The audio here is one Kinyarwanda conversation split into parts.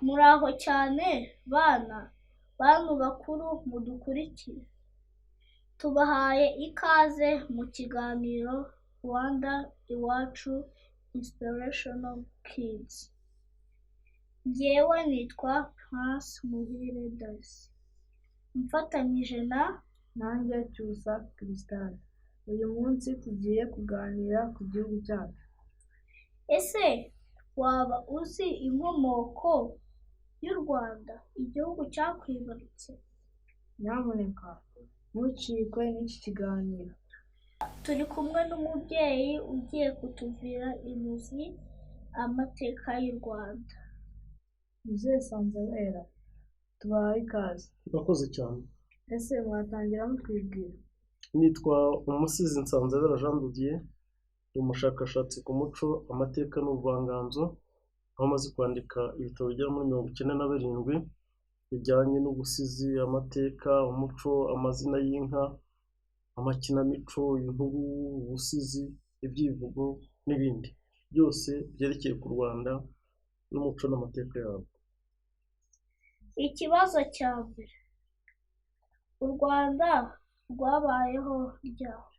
Muraho cyane bana, bantu bakuru mudukurikiye. Tubahaye ikaze mu kiganiro Rwanda Iwacu Inspirational Kids. Njyewe nitwa Prince Muhire Darcy. Mfatanyije nanjye Cyusa Crystal. Uyu munsi tugiye kuganira ku gihugu cyacu. Ese waba uzi inkomoko y'u Rwanda, igihugu cyakwibarutse? Nyamuneka ntucikwe n'iki kiganiro. Turi kumwe n'umubyeyi ugiye kutuvira imuzi amateka y'u Rwanda. Muzehe Sanzabera, tubahaye ikaze. Urakoze cyane. Ese mwatangira mutwibwira? Nitwa Umusizi Nsanzabera Jean de Dieu, ni umushakashatsi ku muco, amateka n'ubuvanganzo, aho amaze kwandika ibitabo bigera muri 97 bijyanye n'ubusizi, amateka, umuco, amazina y'inka, amakinamico, inkuru, ubusizi, ibyivugo n'ibindi byose byerekeye ku Rwanda n'umuco n'amateka yabo. Ikibazo cya mbere, u Rwanda rwabayeho ryari?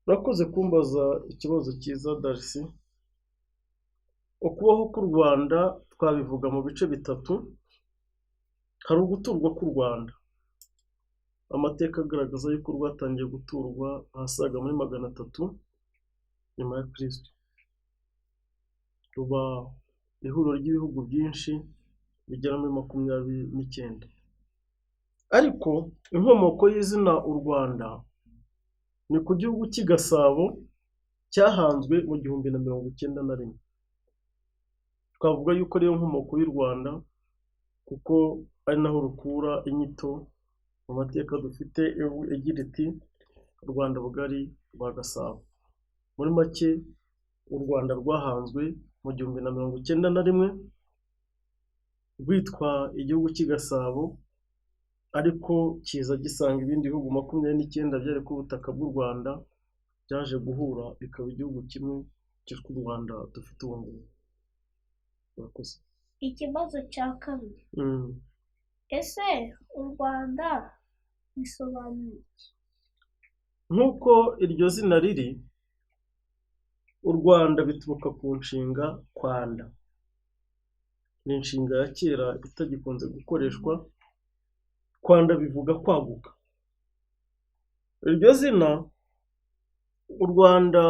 Urakoze kumbaza ikibazo cyiza Darcy. Ukubaho k'u Rwanda twabivuga mu bice bitatu. Hari uguturwa k'u Rwanda. Amateka agaragaza yuko rwatangiye guturwa ahasaga muri 300 nyuma ya Kristo. Ruba ihuriro ry'ibihugu byinshi bigera muri 29. Ariko inkomoko y'izina u Rwanda ni ku gihugu cy'i Gasabo cyahanzwe mu 1091. Twavuga yuko ariyo nkomoko y'u Rwanda kuko ari naho rukura inyito mu mateka dufite igira iti u Rwanda bugari rwa Gasabo. Muri make u Rwanda rwahanzwe mu 1091 rwitwa igihugu cy'i Gasabo, ariko kiza gisanga ibindi bihugu 29 byari ku butaka bw'u Rwanda byaje guhura bikaba igihugu kimwe cyitwa u Rwanda dufite ubu ngubu. Urakoze. Ikibazo cya kabiri, ese u Rwanda bisobanuye iki? Nk'uko iryo zina riri, u Rwanda bituruka ku nshinga kwanda. Ni inshinga ya kera itagikunze gukoreshwa. Kwanda bivuga kwaguka. Iryo zina u Rwanda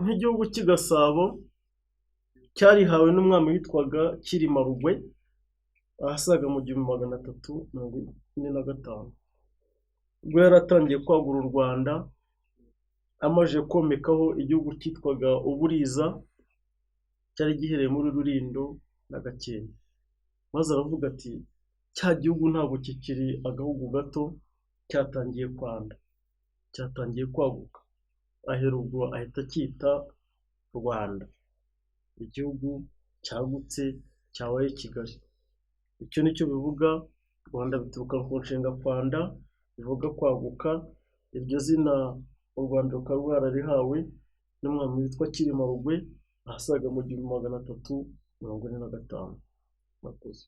nk'igihugu cy'i Gasabo cyarihawe n'umwami witwaga Cyilima Rugwe ahasaga mu 1345. Ubwo yaratangiye kwagura u Rwanda, amaje komekaho igihugu cyitwaga Uburiza cyari gihereye muri Rulindo na Gakenke. Maze aravuga ati cya gihugu ntabwo kikiri agahugu gato, cyatangiye kwanda, cyatangiye kwaguka. Ahera ubwo ahita cyita Rwanda, igihugu cyagutse cyabaye Kigali. Icyo nicyo bivuga. Rwanda bituruka ku nshinga kwanda bivuga kwaguka. Iryo zina u Rwanda rukaba rwararihawe n'umwami witwa Cyilima Rugwe ahasaga mu 1345. Murakoze.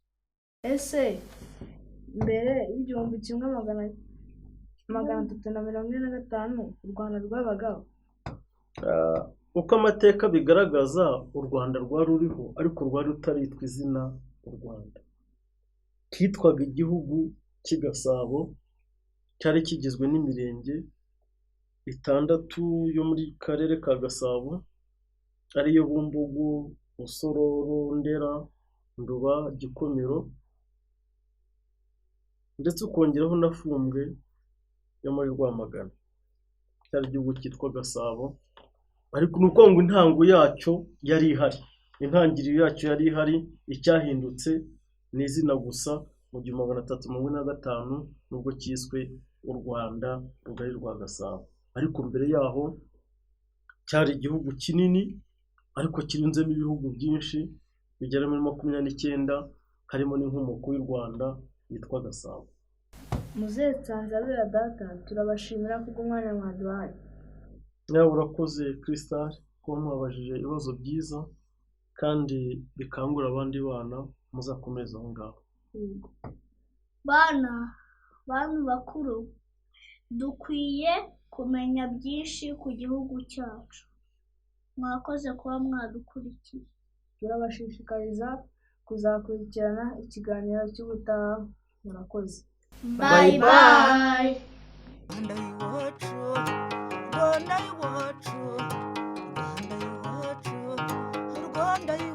Ese mbere y'1345 u Rwanda rwabagaho? Uko amateka bigaragaza, u Rwanda rwari ruriho, ariko rwari rutaritwa izina u Rwanda. Kitwaga igihugu cy'i Gasabo, cyari kigizwe n'imirenge 6 yo muri karere ka Gasabo, ariyo Bumbogo, Rusororo, Ndera, Nduba, Gikomero, ndetse ukongeraho na Fumbwe yo muri Rwamagana. Cyari igihugu cyitwa Gasabo, ariko nuko ngo intango yacyo yari ihari, intangiriro yacyo yari ihari. Icyahindutse ni izina gusa mu 1345 nubwo cyiswe u Rwanda rugari rwa Gasabo. Ariko mbere yaho cyari igihugu kinini, ariko kirunzemo ibihugu byinshi bigera muri 29, harimo n'inkomoko y'u Rwanda yitwa Gasabo. Muzehe Sanzabera data, turabashimira kubw'umwanya mwaduhaye. Nawe urakoze Crystal, ko mwabajije ibibazo byiza kandi bikangura abandi bana muzakomeza aho ngaho. bantu bakuru, dukwiye kumenya byinshi ku gihugu cyacu. Mwakoze kuba mwadukurikiye. turabashishikariza kuzakurikirana ikiganiro cy'ubutaha. Murakoze. Bye bye. Rwanda iwacu, Rwanda iwacu, Rwanda iwacu, Rwanda iwacu.